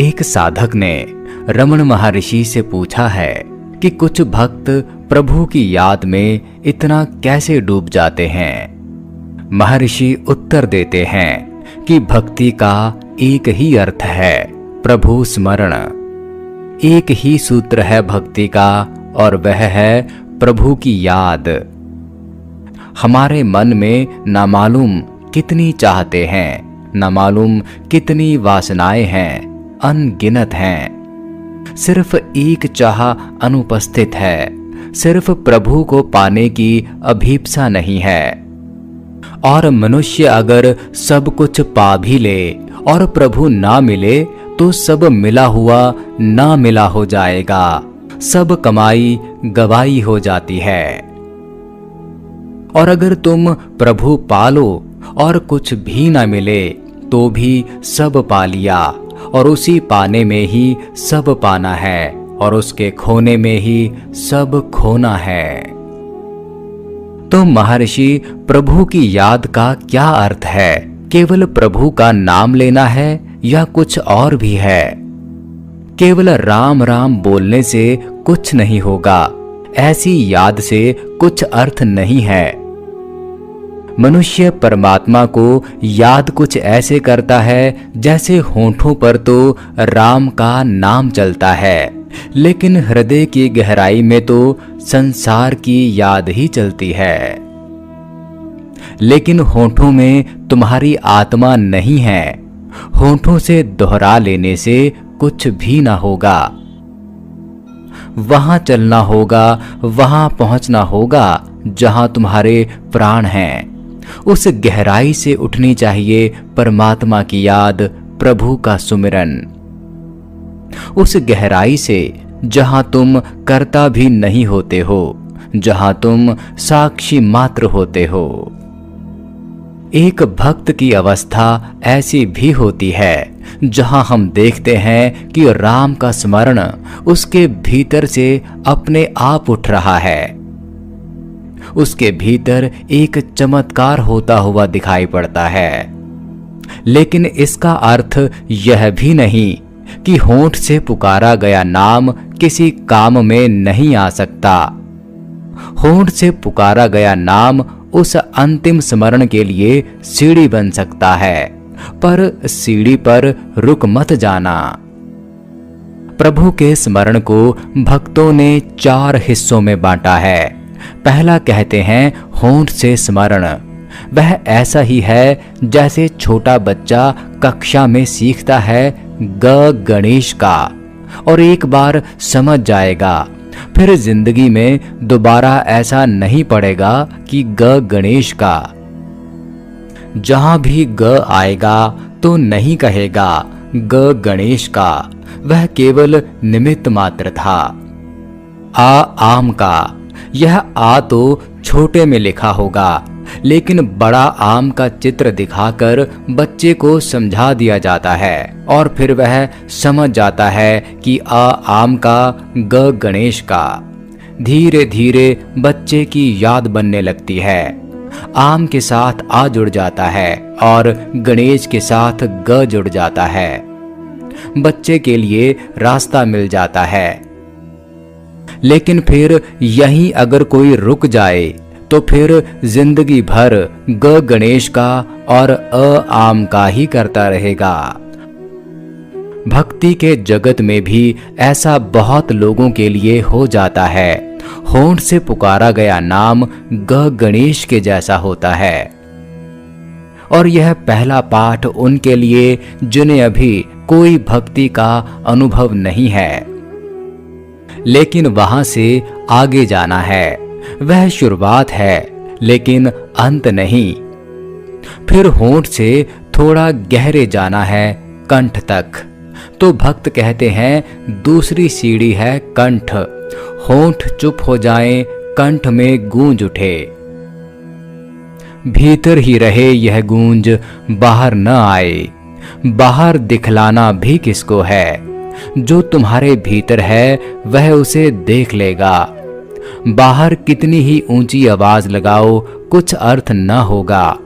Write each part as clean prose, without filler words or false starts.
एक साधक ने रमण महर्षि से पूछा है कि कुछ भक्त प्रभु की याद में इतना कैसे डूब जाते हैं। महर्षि उत्तर देते हैं कि भक्ति का एक ही अर्थ है, प्रभु स्मरण। एक ही सूत्र है भक्ति का और वह है प्रभु की याद। हमारे मन में ना मालूम कितनी चाहते हैं, ना मालूम कितनी वासनाएं हैं, अनगिनत हैं। सिर्फ एक चाह अनुपस्थित है, सिर्फ प्रभु को पाने की अभीप्सा नहीं है। और मनुष्य अगर सब कुछ पा भी ले और प्रभु ना मिले तो सब मिला हुआ ना मिला हो जाएगा, सब कमाई गवाई हो जाती है। और अगर तुम प्रभु पालो और कुछ भी ना मिले तो भी सब पा लिया, और उसी पाने में ही सब पाना है, और उसके खोने में ही सब खोना है। तो महर्षि, प्रभु की याद का क्या अर्थ है? केवल प्रभु का नाम लेना है या कुछ और भी है? केवल राम राम बोलने से कुछ नहीं होगा, ऐसी याद से कुछ अर्थ नहीं है। मनुष्य परमात्मा को याद कुछ ऐसे करता है जैसे होंठों पर तो राम का नाम चलता है, लेकिन हृदय की गहराई में तो संसार की याद ही चलती है। लेकिन होंठों में तुम्हारी आत्मा नहीं है, होंठों से दोहरा लेने से कुछ भी ना होगा। वहां चलना होगा, वहां पहुंचना होगा जहां तुम्हारे प्राण हैं। उस गहराई से उठनी चाहिए परमात्मा की याद, प्रभु का सुमिरन। उस गहराई से जहां तुम कर्ता भी नहीं होते हो, जहां तुम साक्षी मात्र होते हो। एक भक्त की अवस्था ऐसी भी होती है जहां हम देखते हैं कि राम का स्मरण उसके भीतर से अपने आप उठ रहा है। उसके भीतर एक चमत्कार होता हुआ दिखाई पड़ता है। लेकिन इसका अर्थ यह भी नहीं कि होंठ से पुकारा गया नाम किसी काम में नहीं आ सकता। होंठ से पुकारा गया नाम उस अंतिम स्मरण के लिए सीढ़ी बन सकता है, पर सीढ़ी पर रुक मत जाना। प्रभु के स्मरण को भक्तों ने 4 हिस्सों में बांटा है। पहला कहते हैं होंठ से स्मरण। वह ऐसा ही है जैसे छोटा बच्चा कक्षा में सीखता है ग गणेश का, और एक बार समझ जाएगा, फिर जिंदगी में दोबारा ऐसा नहीं पड़ेगा कि ग गणेश का। जहां भी ग आएगा तो नहीं कहेगा ग गणेश का, वह केवल निमित्त मात्र था। आ आम का, यह आ तो छोटे में लिखा होगा, लेकिन बड़ा आम का चित्र दिखाकर बच्चे को समझा दिया जाता है और फिर वह समझ जाता है कि आ आम का, ग गणेश का। धीरे धीरे बच्चे की याद बनने लगती है। आम के साथ आ जुड़ जाता है और गणेश के साथ ग जुड़ जाता है। बच्चे के लिए रास्ता मिल जाता है। लेकिन फिर यहीं अगर कोई रुक जाए तो फिर जिंदगी भर ग गणेश का और अ आम का ही करता रहेगा। भक्ति के जगत में भी ऐसा बहुत लोगों के लिए हो जाता है। होंठ से पुकारा गया नाम ग गणेश के जैसा होता है। और यह पहला पाठ उनके लिए जिन्हें अभी कोई भक्ति का अनुभव नहीं है, लेकिन वहां से आगे जाना है। वह शुरुआत है लेकिन अंत नहीं। फिर होंठ से थोड़ा गहरे जाना है कंठ तक। तो भक्त कहते हैं दूसरी सीढ़ी है कंठ। होंठ चुप हो जाएं, कंठ में गूंज उठे। भीतर ही रहे यह गूंज, बाहर न आए। बाहर दिखलाना भी किसको है? जो तुम्हारे भीतर है वह उसे देख लेगा। बाहर कितनी ही ऊंची आवाज लगाओ, कुछ अर्थ न होगा,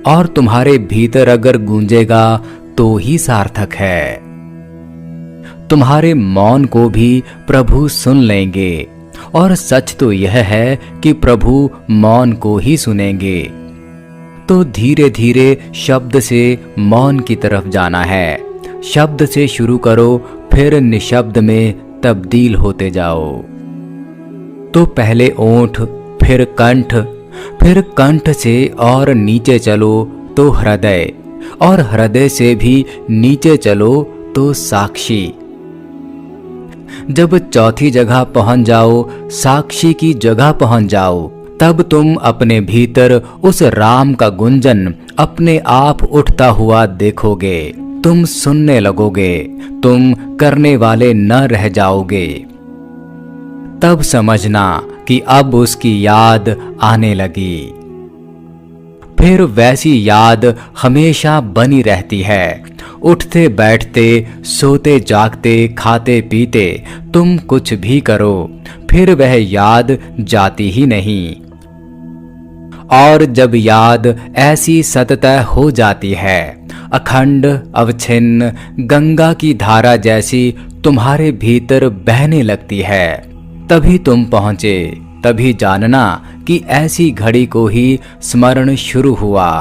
और तुम्हारे भीतर अगर गूंजेगा तो ही सार्थक है। तुम्हारे मौन को भी प्रभु सुन लेंगे। और सच तो यह है कि प्रभु मौन को ही सुनेंगे। तो धीरे धीरे शब्द से मौन की तरफ जाना है। शब्द से शुरू करो, फिर निशब्द में तब्दील होते जाओ। तो पहले ओंठ, फिर कंठ से और नीचे चलो तो हृदय, और हृदय से भी नीचे चलो तो साक्षी। जब चौथी जगह पहुंच जाओ, साक्षी की जगह पहुंच जाओ, तब तुम अपने भीतर उस राम का गुंजन अपने आप उठता हुआ देखोगे। तुम सुनने लगोगे, तुम करने वाले न रह जाओगे। तब समझना कि अब उसकी याद आने लगी। फिर वैसी याद हमेशा बनी रहती है। उठते बैठते, सोते जागते, खाते पीते, तुम कुछ भी करो, फिर वह याद जाती ही नहीं। और जब याद ऐसी सततः हो जाती है, अखंड अवच्छिन्न गंगा की धारा जैसी तुम्हारे भीतर बहने लगती है, तभी तुम पहुंचे। तभी जानना कि ऐसी घड़ी को ही स्मरण शुरू हुआ।